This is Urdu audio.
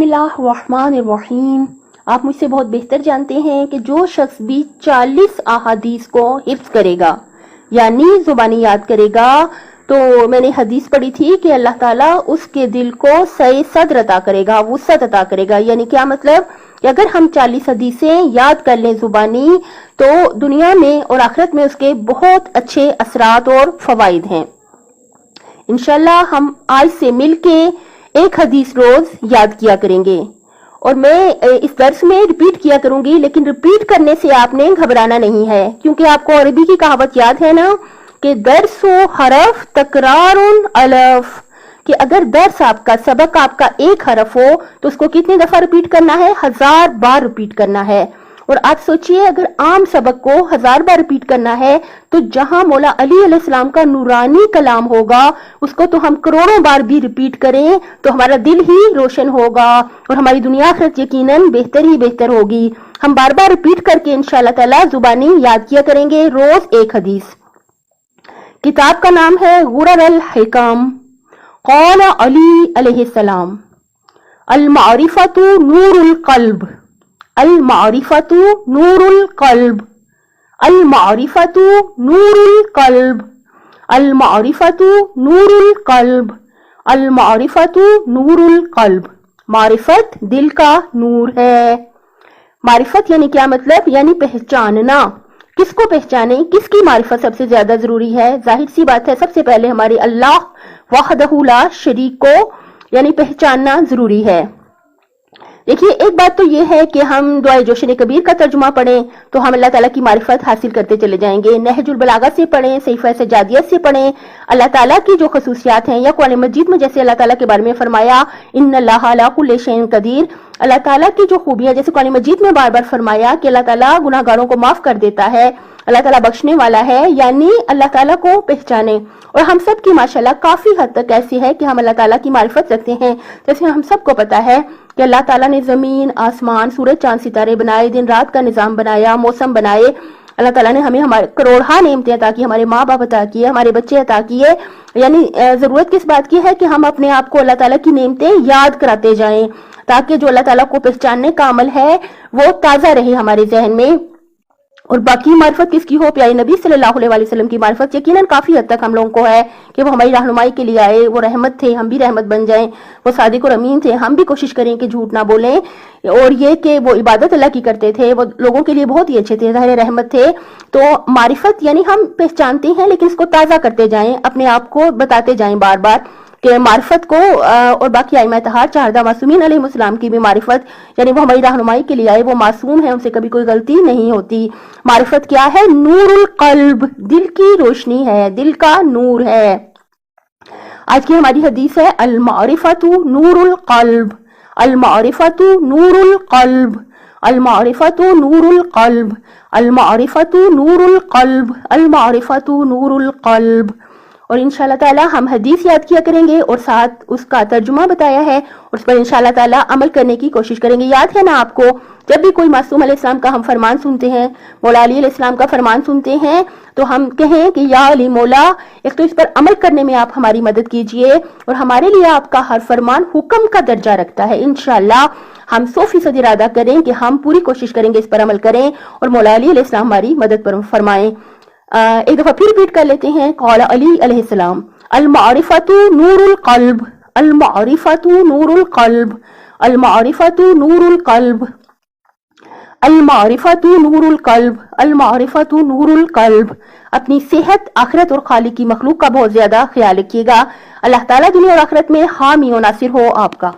بسم اللہ الرحمن الرحیم۔ آپ مجھ سے بہت بہتر جانتے ہیں کہ جو شخص بھی 40 احادیث کو حفظ کرے گا یعنی زبانی یاد کرے گا، تو میں نے حدیث پڑھی تھی کہ اللہ تعالیٰ اس کے دل کو سعی صدر عطا کرے گا، وسعت عطا کرے گا۔ یعنی کیا مطلب کہ اگر ہم 40 حدیثیں یاد کر لیں زبانی، تو دنیا میں اور آخرت میں اس کے بہت اچھے اثرات اور فوائد ہیں۔ انشاءاللہ ہم آج سے مل کے ایک حدیث روز یاد کیا کریں گے، اور میں اس درس میں ریپیٹ کیا کروں گی، لیکن ریپیٹ کرنے سے آپ نے گھبرانا نہیں ہے، کیونکہ آپ کو عربی کی کہاوت یاد ہے نا کہ درس و حرف تکرار الف، کہ اگر درس آپ کا، سبق آپ کا ایک حرف ہو تو اس کو کتنے دفعہ ریپیٹ کرنا ہے؟ 1000 بار ریپیٹ کرنا ہے۔ اور آپ سوچئے اگر عام سبق کو 1000 بار ریپیٹ کرنا ہے تو جہاں مولا علی علیہ السلام کا نورانی کلام ہوگا اس کو تو ہم کروڑوں بار بھی ریپیٹ کریں تو ہمارا دل ہی روشن ہوگا اور ہماری دنیا آخرت یقیناً بہتر ہی بہتر ہوگی۔ ہم بار بار ریپیٹ کر کے انشاءاللہ تعالی زبانی یاد کیا کریں گے روز ایک حدیث۔ کتاب کا نام ہے غرر الحکام۔ قال علی علیہ السلام: المعرفۃ نور القلب، المعرفۃ نور القلب، المعرفۃ نور القلب، المعرفۃ نور القلب، المعرفۃ نور القلب۔ معرفت دل کا نور ہے۔ معرفت یعنی کیا مطلب؟ یعنی پہچاننا۔ کس کو پہچانے؟ کس کی معرفت سب سے زیادہ ضروری ہے؟ ظاہر سی بات ہے، سب سے پہلے ہمارے اللہ وحدہ لا شریک کو یعنی پہچاننا ضروری ہے۔ دیکھیے ایک بات تو یہ ہے کہ ہم دعائے جوشن کبیر کا ترجمہ پڑھیں تو ہم اللہ تعالیٰ کی معرفت حاصل کرتے چلے جائیں گے، نہج البلاغہ سے پڑھیں، صحیفہ سجادیت سے پڑھیں، اللہ تعالیٰ کی جو خصوصیات ہیں، یا قرآن مجید میں جیسے اللہ تعالیٰ کے بارے میں فرمایا ان اللہ علی کل شیء قدیر، اللہ تعالیٰ کی جو خوبیاں جیسے قرآن مجید میں بار بار فرمایا کہ اللہ تعالیٰ گناہ گاروں کو معاف کر دیتا ہے، اللہ تعالیٰ بخشنے والا ہے، یعنی اللہ تعالیٰ کو پہچانے۔ اور ہم سب کی ماشاءاللہ کافی حد تک ایسی ہے کہ ہم اللہ تعالیٰ کی معرفت رکھتے ہیں۔ جیسے ہم سب کو پتا ہے کہ اللہ تعالیٰ نے زمین، آسمان، سورج، چاند، ستارے بنائے، دن رات کا نظام بنایا، موسم بنائے، اللہ تعالیٰ نے ہمیں ہمارے کروڑہا نعمتیں عطا کی، ہمارے ماں باپ عطا کیے، ہمارے بچے عطا کیے۔ یعنی ضرورت کس بات کی ہے کہ ہم اپنے آپ کو اللہ تعالیٰ کی نعمتیں یاد کراتے جائیں، تاکہ جو اللہ تعالیٰ کو پہچاننے کا عمل ہے وہ تازہ رہے ہمارے ذہن میں۔ اور باقی معرفت کس کی ہو؟ پیارے نبی صلی اللہ علیہ وسلم کی معرفت یقیناً کافی حد تک ہم لوگوں کو ہے کہ وہ ہماری رہنمائی کے لیے آئے، وہ رحمت تھے، ہم بھی رحمت بن جائیں، وہ صادق اور امین تھے، ہم بھی کوشش کریں کہ جھوٹ نہ بولیں، اور یہ کہ وہ عبادت اللہ کی کرتے تھے، وہ لوگوں کے لیے بہت ہی اچھے تھے، ظاہر رحمت تھے۔ تو معرفت یعنی ہم پہچانتے ہیں لیکن اس کو تازہ کرتے جائیں، اپنے آپ کو بتاتے جائیں بار بار کہ معرفت کو، اور باقی ائمہ طہار 14 معصومین علیہ السلام کی بھی معرفت یعنی وہ ہماری رہنمائی کے لیے آئے، وہ معصوم ہیں، ان سے کبھی کوئی غلطی نہیں ہوتی۔ معرفت کیا ہے؟ نور القلب، دل کی روشنی ہے، دل کا نور ہے۔ آج کی ہماری حدیث ہے المعرفۃ نور القلب، المعرفۃ نور القلب، المعرفۃ نور القلب، المعرفۃ نور القلب، المعرفۃ نور القلب۔ اور انشاءاللہ تعالی ہم حدیث یاد کیا کریں گے اور ساتھ اس کا ترجمہ بتایا ہے، اور اس پر انشاءاللہ تعالی عمل کرنے کی کوشش کریں گے۔ یاد ہے نا آپ کو جب بھی کوئی معصوم علیہ السلام کا ہم فرمان سنتے ہیں، مولا علی علیہ السلام کا فرمان سنتے ہیں، تو ہم کہیں کہ یا علی مولا، ایک تو اس پر عمل کرنے میں آپ ہماری مدد کیجئے، اور ہمارے لیے آپ کا ہر فرمان حکم کا درجہ رکھتا ہے۔ انشاءاللہ ہم 100% ارادہ کریں کہ ہم پوری کوشش کریں گے اس پر عمل کریں، اور مولا علی علیہ السلام ہماری مدد پر فرمائیں۔ ایک دفعہ پھر ریپیٹ کر لیتے ہیں۔ قال علی علیہ السلام: المعرفۃ نور القلب، المعرفۃ نور القلب، المعرفۃ نور القلب، المعرفۃ نور القلب، المعرفۃ نور القلب۔ اپنی صحت، آخرت اور خالق کی مخلوق کا بہت زیادہ خیال رکھیے گا۔ اللہ تعالیٰ دنیا اور آخرت میں حامی و ناصر ہو آپ کا۔